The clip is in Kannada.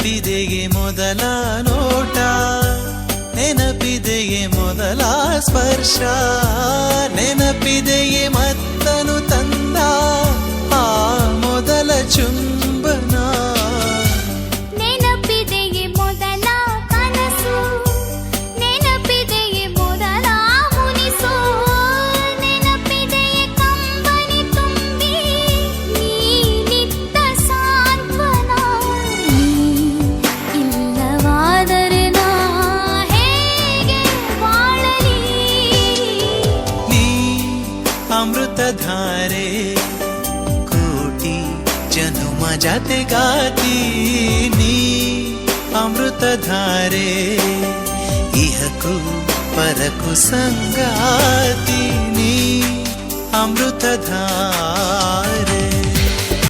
ನೆನಪಿದೆಯೇ ಮೊದಲ ನೋಟ, ನೆನಪಿದೆಯೇ ಮೊದಲ ಸ್ಪರ್ಶ, ನೆನಪಿದೆಯೇ ಮತ್ತನು ತಂದ ಆ ಮೊದಲ ಚುಂಬನ, ನೆನಪಿದೆಯೇ ಮೊದಲ ಕನಸು, ನೆನಪಿದೆಯೇ ಮೊದಲ ಮುನಿಸು, ನೆನಪಿದೆಯೇ ಕಂಬನಿ ತುಂಬಿ ನೀನಿದ್ದ ಸಾಂತ್ವನ. ಇಲ್ಲವಾದರೆ ನಾ ಹೇಗೆ ಬಾಳಲಿ? ನೀ ಅಮೃತಧಾರೆ ಕೋಟಿ ಜನುಮ ಜತೆಗಾತಿ, ನೀ ಅಮೃತಧಾರೆ ಇಹಕು ಪರಕು ಸಂಗಾತಿ, ನೀ ಅಮೃತಧಾರೆ.